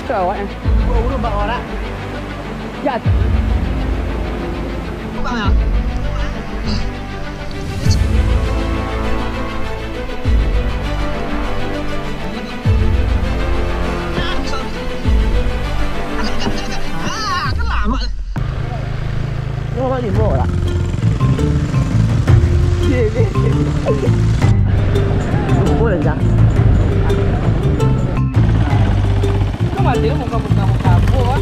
Awak yang 24 orang. Ya. Bukan ya? Kan lama. Nó đi bộ lại. Bộ lên ra. Dia muka-muka buah.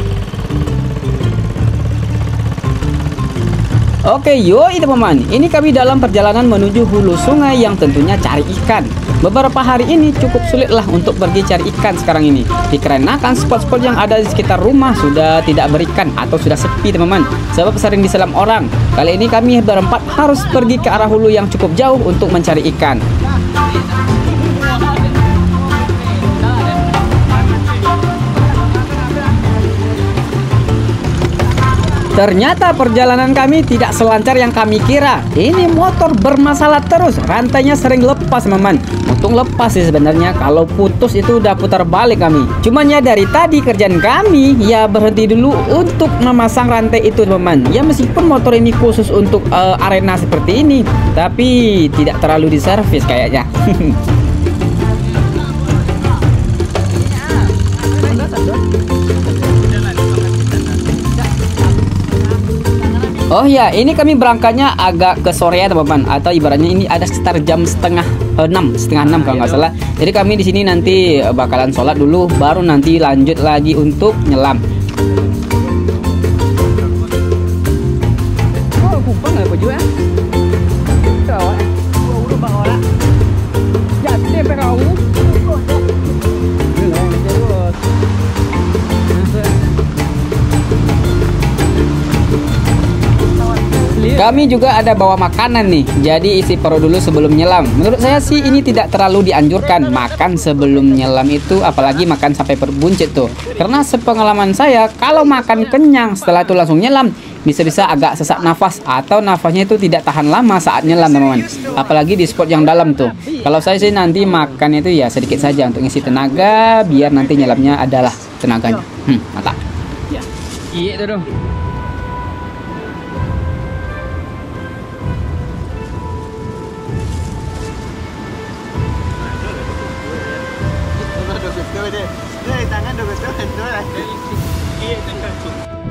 Oke, yuk teman-teman. Ini kami dalam perjalanan menuju hulu sungai yang tentunya cari ikan. Beberapa hari ini cukup sulit lah untuk pergi cari ikan sekarang ini. Dikarenakan spot-spot yang ada di sekitar rumah sudah tidak berikan atau sudah sepi teman-teman. Sebab sering diselam orang. Kali ini kami berempat harus pergi ke arah hulu yang cukup jauh untuk mencari ikan. Ternyata perjalanan kami tidak selancar yang kami kira. Ini motor bermasalah terus, rantainya sering lepas teman-teman. Untung lepas sih sebenarnya, kalau putus itu udah putar balik kami. Cuman ya dari tadi kerjaan kami ya berhenti dulu untuk memasang rantai itu teman-teman. Ya meskipun motor ini khusus untuk arena seperti ini, tapi tidak terlalu diservis kayaknya. Oh ya, ini kami berangkatnya agak ke sore ya teman-teman, atau ibaratnya ini ada sekitar jam setengah enam kalau nggak salah. Jadi kami di sini nanti bakalan sholat dulu, baru nanti lanjut lagi untuk nyelam. Oh, kupang ya baju ya? Kami juga ada bawa makanan nih, jadi isi perut dulu sebelum nyelam. Menurut saya sih ini tidak terlalu dianjurkan makan sebelum nyelam itu, apalagi makan sampai perut buncit tuh. Karena sepengalaman saya, kalau makan kenyang setelah itu langsung nyelam, bisa-bisa agak sesak nafas atau nafasnya itu tidak tahan lama saat nyelam teman-teman. Apalagi di spot yang dalam tuh. Kalau saya sih nanti makan itu ya sedikit saja untuk ngisi tenaga, biar nanti nyelamnya adalah tenaganya. Mantap. Iya itu dong.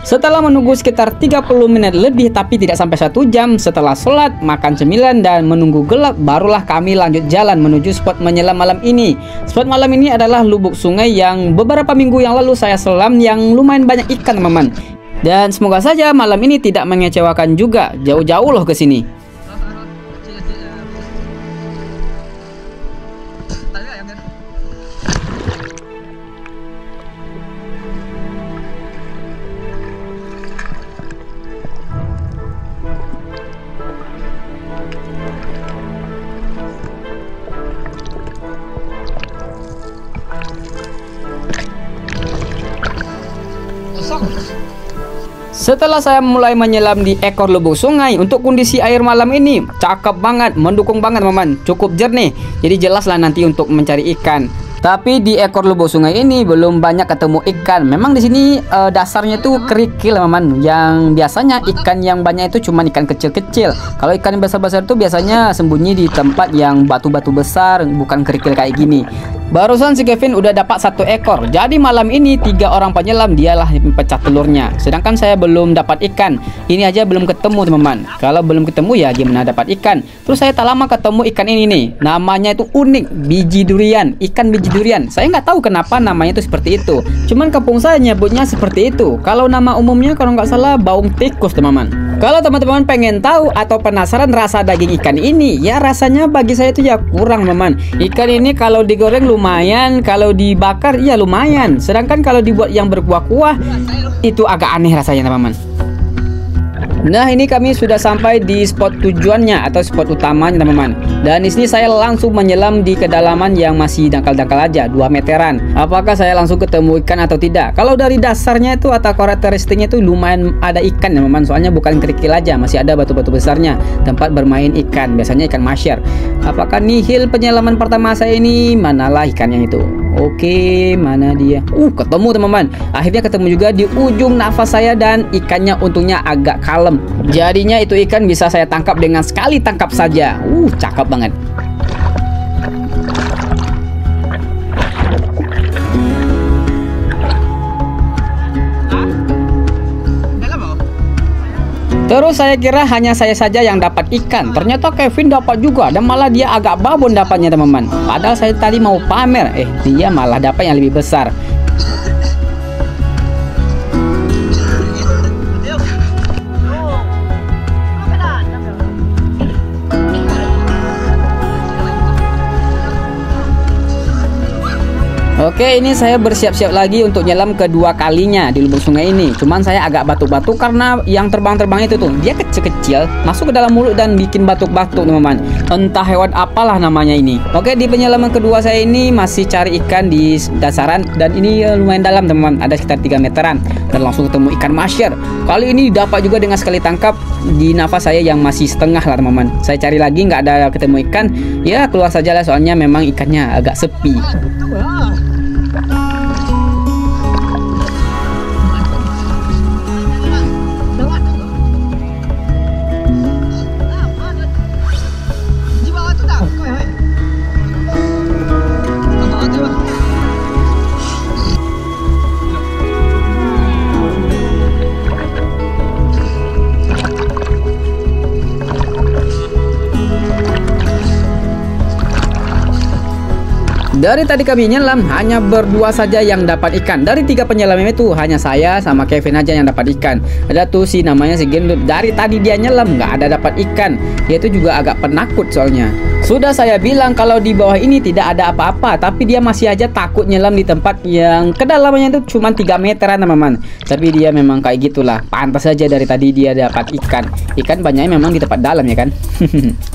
Setelah menunggu sekitar 30 menit lebih tapi tidak sampai 1 jam, setelah sholat, makan cemilan dan menunggu gelap, barulah kami lanjut jalan menuju spot menyelam malam ini. Spot malam ini adalah lubuk sungai yang beberapa minggu yang lalu saya selam, yang lumayan banyak ikan teman-teman. Dan semoga saja malam ini tidak mengecewakan juga, jauh-jauh loh ke sini. Setelah saya mulai menyelam di ekor lubuk sungai, untuk kondisi air malam ini cakep banget, mendukung banget teman-teman, cukup jernih, jadi jelas lah nanti untuk mencari ikan. Tapi di ekor lubuk sungai ini belum banyak ketemu ikan. Memang di sini dasarnya tuh kerikil teman-teman. Yang biasanya ikan yang banyak itu cuma ikan kecil-kecil. Kalau ikan besar-besar itu biasanya sembunyi di tempat yang batu-batu besar, bukan kerikil kayak gini. Barusan si Kevin udah dapat 1 ekor. Jadi malam ini 3 orang penyelam dialah yang pecah telurnya. Sedangkan saya belum dapat ikan. Ini aja belum ketemu teman-teman. Kalau belum ketemu ya gimana dapat ikan. Terus saya tak lama ketemu ikan ini nih. Namanya itu unik, biji durian. Ikan biji durian. Saya nggak tahu kenapa namanya itu seperti itu. Cuman kampung saya nyebutnya seperti itu. Kalau nama umumnya kalau nggak salah baung tikus teman-teman. Kalau teman-teman pengen tahu atau penasaran rasa daging ikan ini, ya rasanya bagi saya itu ya kurang teman-teman. Ikan ini kalau digoreng lumayan, kalau dibakar ya lumayan. Sedangkan kalau dibuat yang berkuah-kuah itu agak aneh rasanya teman-teman. Nah, ini kami sudah sampai di spot tujuannya atau spot utamanya teman-teman. Dan di sini saya langsung menyelam di kedalaman yang masih dangkal-dangkal aja, 2 meteran. Apakah saya langsung ketemu ikan atau tidak? Kalau dari dasarnya itu atau karakteristiknya itu lumayan ada ikan teman-teman. Soalnya bukan kerikil aja, masih ada batu-batu besarnya, tempat bermain ikan, biasanya ikan masyar. Apakah nihil penyelaman pertama saya ini? Manalah ikannya itu. Oke, mana dia? Ketemu teman-teman. Akhirnya ketemu juga di ujung nafas saya dan ikannya untungnya agak kalem. Jadinya itu ikan bisa saya tangkap dengan sekali tangkap saja. Cakep banget. Terus saya kira hanya saya saja yang dapat ikan. Ternyata Kevin dapat juga dan malah dia agak babon dapatnya teman-teman. Padahal saya tadi mau pamer, dia malah dapat yang lebih besar. Oke, ini saya bersiap-siap lagi untuk nyelam kedua kalinya di lubuk sungai ini. Cuman saya agak batuk-batuk karena yang terbang-terbang itu tuh dia kecil-kecil masuk ke dalam mulut dan bikin batuk-batuk teman-teman. Entah hewan apalah namanya ini. Oke, di penyelaman kedua saya ini masih cari ikan di dasaran dan ini lumayan dalam teman-teman, ada sekitar 3 meteran dan langsung ketemu ikan masyar. Kali ini dapat juga dengan sekali tangkap di nafas saya yang masih setengah lah teman-teman. Saya cari lagi nggak ada ketemu ikan, ya keluar saja lah soalnya memang ikannya agak sepi. Dari tadi kami nyelam hanya berdua saja yang dapat ikan. Dari 3 penyelam itu hanya saya sama Kevin aja yang dapat ikan. Ada tuh si namanya si Gendut. Dari tadi dia nyelam nggak ada dapat ikan. Dia itu juga agak penakut soalnya. Sudah saya bilang kalau di bawah ini tidak ada apa-apa, tapi dia masih aja takut nyelam di tempat yang kedalamannya itu cuma 3 meteran teman-teman. Tapi dia memang kayak gitulah. Pantas saja dari tadi dia dapat ikan. Ikan banyaknya memang di tempat dalam ya kan.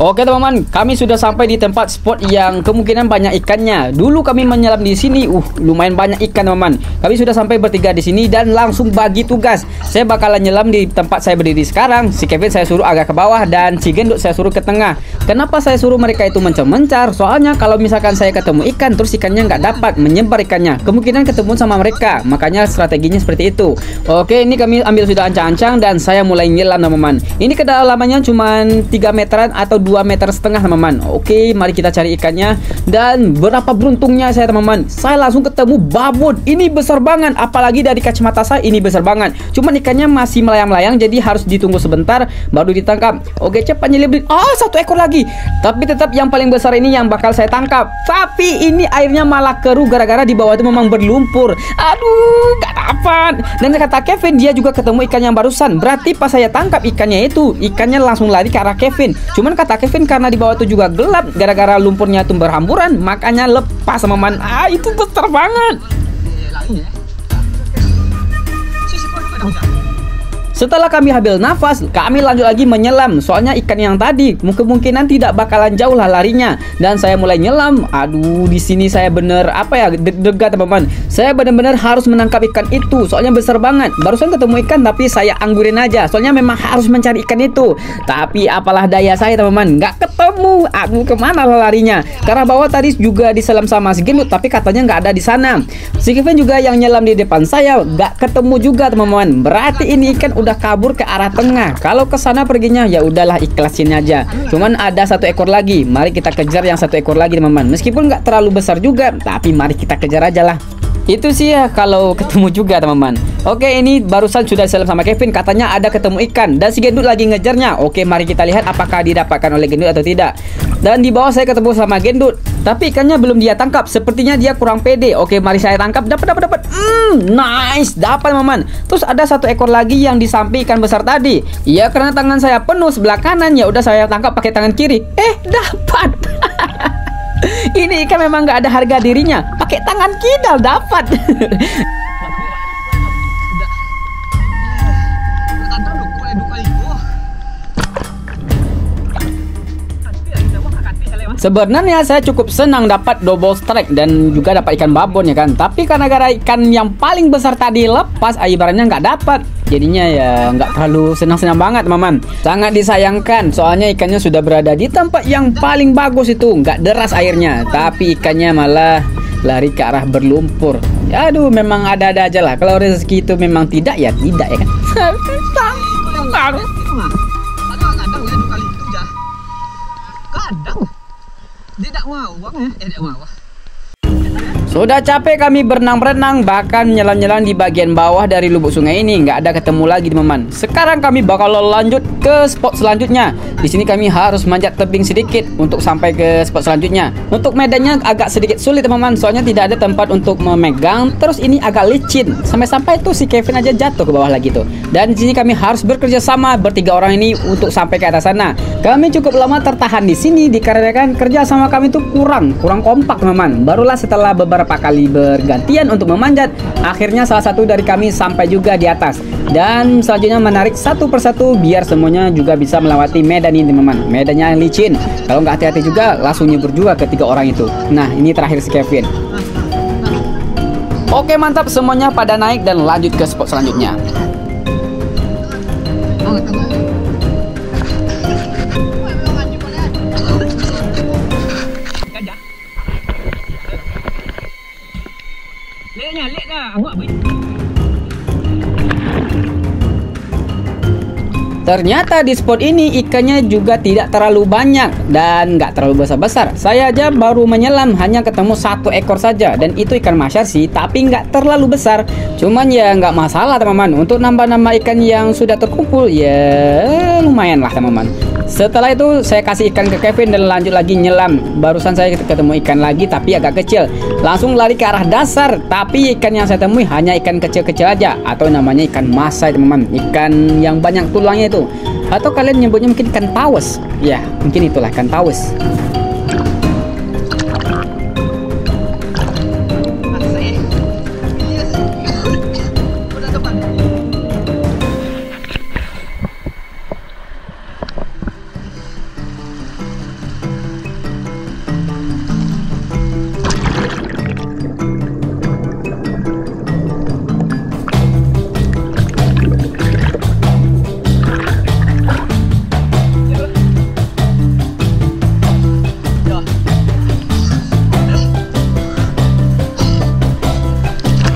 Oke teman-teman, kami sudah sampai di tempat spot yang kemungkinan banyak ikannya. Dulu kami menyelam di sini, lumayan banyak ikan teman-teman. Kami sudah sampai bertiga di sini dan langsung bagi tugas. Saya bakalan nyelam di tempat saya berdiri sekarang. Si Kevin saya suruh agak ke bawah dan si Gendut saya suruh ke tengah. Kenapa saya suruh mereka itu mencar-mencar? Soalnya kalau misalkan saya ketemu ikan terus ikannya nggak dapat, menyebar ikannya, kemungkinan ketemu sama mereka. Makanya strateginya seperti itu. Oke, ini kami ambil sudah ancang-ancang dan saya mulai nyelam teman-teman. Ini kedalamannya cuma 3 meteran atau 2,5 meter teman-teman. Oke, mari kita cari ikannya. Dan berapa beruntungnya saya teman-teman, saya langsung ketemu babon. Ini besar banget, apalagi dari kacamata saya ini besar banget. Cuman ikannya masih melayang-layang, jadi harus ditunggu sebentar baru ditangkap. Oke, cepat nyelip. 1 ekor lagi. Tapi tetap yang paling besar ini yang bakal saya tangkap. Tapi ini airnya malah keruh gara-gara di bawah itu memang berlumpur. Aduh, gak dapat. Dan kata Kevin dia juga ketemu ikan yang barusan. Berarti pas saya tangkap ikannya itu, ikannya langsung lari ke arah Kevin. Cuman kata Kevin karena di bawah itu juga gelap gara-gara lumpurnya itu berhamburan, makanya lepas teman-teman. Itu besar banget. Setelah kami habis nafas, kami lanjut lagi menyelam. Soalnya ikan yang tadi kemungkinan tidak bakalan jauh lah larinya. Dan saya mulai nyelam. Aduh, di sini saya bener deg-degan teman-teman. Saya benar-benar harus menangkap ikan itu. Soalnya besar banget. Barusan ketemu ikan tapi saya anggurin aja. Soalnya memang harus mencari ikan itu. Tapi apalah daya saya teman-teman, nggak ketemu. Aduh, kemana lah larinya? Karena bawah tadi juga diselam sama si Gendut, tapi katanya nggak ada di sana. Si Kevin juga yang nyelam di depan saya nggak ketemu juga teman-teman. Berarti ini ikan udah kabur ke arah tengah. Kalau ke sana perginya ya udahlah, ikhlasin aja. Cuman ada 1 ekor lagi. Mari kita kejar yang 1 ekor lagi teman-teman. Meskipun nggak terlalu besar juga, tapi mari kita kejar aja lah. Itu sih ya kalau ketemu juga teman-teman. Oke, ini barusan sudah diselam sama Kevin, katanya ada ketemu ikan dan si Gendut lagi ngejarnya. Oke, mari kita lihat apakah didapatkan oleh Gendut atau tidak. Dan di bawah saya ketemu sama Gendut, tapi ikannya belum dia tangkap. Sepertinya dia kurang pede. Oke, mari saya tangkap. Dapat. Nice, dapat teman-teman. Terus ada 1 ekor lagi yang di samping ikan besar tadi. Ya karena tangan saya penuh sebelah kanan, ya udah saya tangkap pakai tangan kiri. Dapat. Ini ikan memang nggak ada harga dirinya. Pakai tangan kidal dapat. Sebenarnya saya cukup senang dapat double strike dan juga dapat ikan babon ya kan. Tapi karena gara ikan yang paling besar tadi lepas, ibaratnya nggak dapat. Jadinya ya nggak terlalu senang-senang banget teman-teman. Sangat disayangkan soalnya ikannya sudah berada di tempat yang paling bagus itu. Nggak deras airnya, tapi ikannya malah lari ke arah berlumpur. Aduh, memang ada-ada aja lah. Kalau rezeki itu memang tidak ya tidak ya kan. Tidak mau, tidak mau. Sudah capek kami berenang-berenang, bahkan menyelam-nyelam di bagian bawah dari lubuk sungai ini, nggak ada ketemu lagi teman-teman. Sekarang kami bakal lanjut ke spot selanjutnya. Di sini kami harus manjat tebing sedikit untuk sampai ke spot selanjutnya. Untuk medannya agak sedikit sulit teman-teman, soalnya tidak ada tempat untuk memegang. Terus ini agak licin, sampai-sampai tuh si Kevin aja jatuh ke bawah lagi tuh. Dan di sini kami harus bekerja sama bertiga orang ini untuk sampai ke atas sana. Kami cukup lama tertahan di sini dikarenakan kerja sama kami tuh kurang kompak teman-teman. Barulah setelah beberapa kali bergantian untuk memanjat, akhirnya salah satu dari kami sampai juga di atas. Dan selanjutnya menarik satu persatu biar semuanya juga bisa melewati medan ini teman-teman. Medannya yang licin, kalau nggak hati-hati juga langsung nyebur juga ketiga orang itu. Nah, ini terakhir si Kevin. Oke, mantap, semuanya pada naik dan lanjut ke spot selanjutnya. Lek dah, awak Ternyata di spot ini ikannya juga tidak terlalu banyak dan nggak terlalu besar-besar. Saya aja baru menyelam hanya ketemu satu ekor saja, dan itu ikan masyar sih, tapi nggak terlalu besar. Cuman ya nggak masalah teman-teman, untuk nambah-nambah ikan yang sudah terkumpul ya lumayan lah teman-teman. Setelah itu saya kasih ikan ke Kevin dan lanjut lagi nyelam. Barusan saya ketemu ikan lagi tapi agak kecil. Langsung lari ke arah dasar, tapi ikan yang saya temui hanya ikan kecil-kecil aja, atau namanya ikan masai teman-teman. Ikan yang banyak tulangnya itu. Atau kalian nyebutnya mungkin ikan paus. Ya, mungkin itulah ikan paus.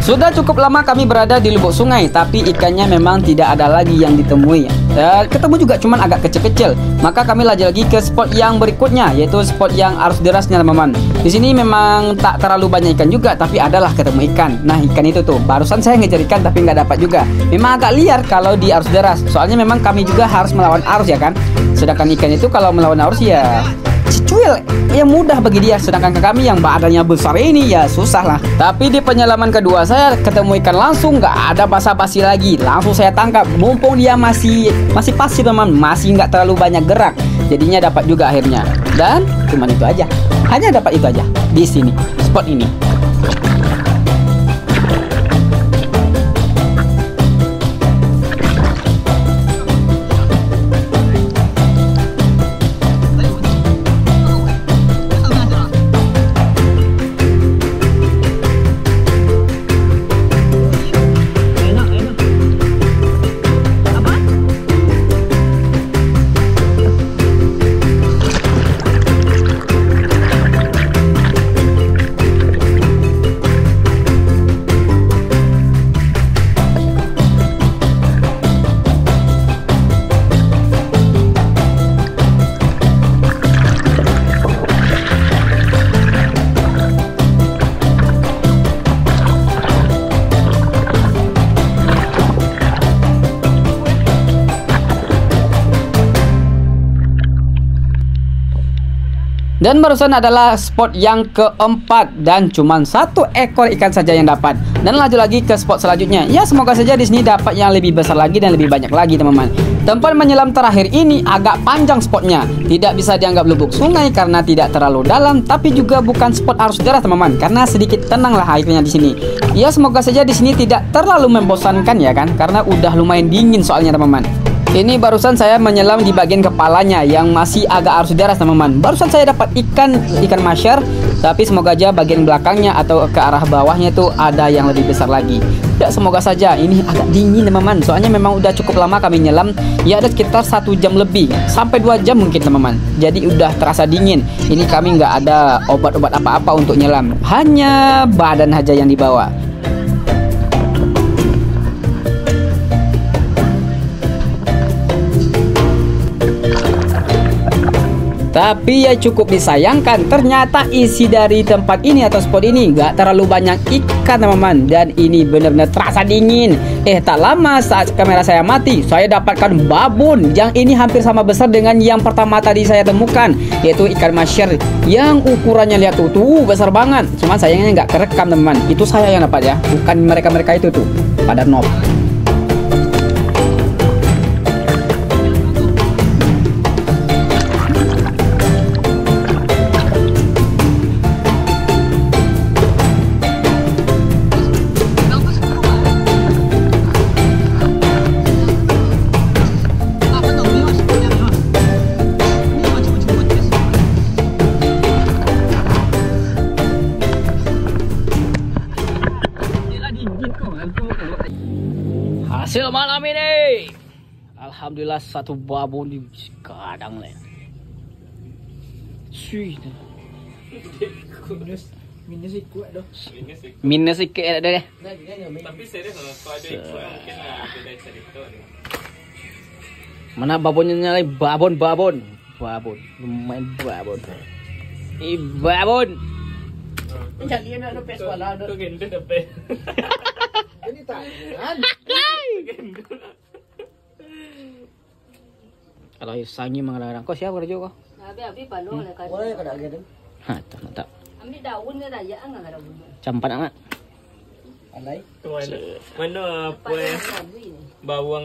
Sudah cukup lama kami berada di lubuk sungai, tapi ikannya memang tidak ada lagi yang ditemui. Ketemu juga cuman agak kecil-kecil. Maka kami lanjut lagi ke spot yang berikutnya, yaitu spot yang arus derasnya teman-teman. Di sini memang tak terlalu banyak ikan juga, tapi adalah ketemu ikan. Nah, ikan itu tuh barusan saya ngejar ikan tapi nggak dapat juga. Memang agak liar kalau di arus deras, soalnya memang kami juga harus melawan arus ya kan. Sedangkan ikan itu kalau melawan arus ya cuil, ya mudah bagi dia. Sedangkan ke kami yang badannya besar ini ya susah lah. Tapi di penyelaman kedua saya ketemu ikan langsung, nggak ada basa-basi lagi, langsung saya tangkap. Mumpung dia masih pasif teman, masih nggak terlalu banyak gerak, jadinya dapat juga akhirnya. Dan cuman itu aja, hanya dapat itu aja di sini spot ini. Dan barusan adalah spot yang keempat, dan cuman satu ekor ikan saja yang dapat. Dan lanjut lagi ke spot selanjutnya. Ya, semoga saja di sini dapat yang lebih besar lagi dan lebih banyak lagi teman-teman. Tempat menyelam terakhir ini agak panjang spotnya. Tidak bisa dianggap lubuk sungai karena tidak terlalu dalam, tapi juga bukan spot arus deras teman-teman, karena sedikit tenang lah airnya di sini. Ya, semoga saja di sini tidak terlalu membosankan ya kan, karena udah lumayan dingin soalnya teman-teman. Ini barusan saya menyelam di bagian kepalanya yang masih agak arus deras teman-teman. Barusan saya dapat ikan masyar, tapi semoga aja bagian belakangnya atau ke arah bawahnya itu ada yang lebih besar lagi. Ya semoga saja. Ini agak dingin teman-teman. Soalnya memang udah cukup lama kami nyelam. Ya ada sekitar 1 jam lebih sampai 2 jam mungkin teman-teman. Jadi udah terasa dingin. Ini kami nggak ada obat-obat apa-apa untuk nyelam. Hanya badan aja yang dibawa. Tapi ya cukup disayangkan, ternyata isi dari tempat ini atau spot ini nggak terlalu banyak ikan teman-teman. Dan ini benar-benar terasa dingin. Tak lama saat kamera saya mati, saya dapatkan babon yang ini hampir sama besar dengan yang pertama tadi saya temukan, yaitu ikan masyar yang ukurannya lihat tuh besar banget. Cuman sayangnya nggak kerekam teman-teman. Itu saya yang dapat ya, bukan mereka-mereka itu tuh pada noob. Hasil malam ini, alhamdulillah satu babon di kadang lah. Sweet. Minus ikut dah. Minus ikut dah. Tapi serius loh, kalau ada ikut mungkin beda cerita. Mana babonnya nyalai babon. Lumayan babon. Babon. Jadi nak pes wala Kau gendut apa? Ini tangan. Kalau sangi mengarang kau siapa kerja kau? Abi palu le kan. Boleh kada gitu. Tak. Ambil daun ni dah ya enggak ada daun. Campat amat. Alai. Mana apa bawang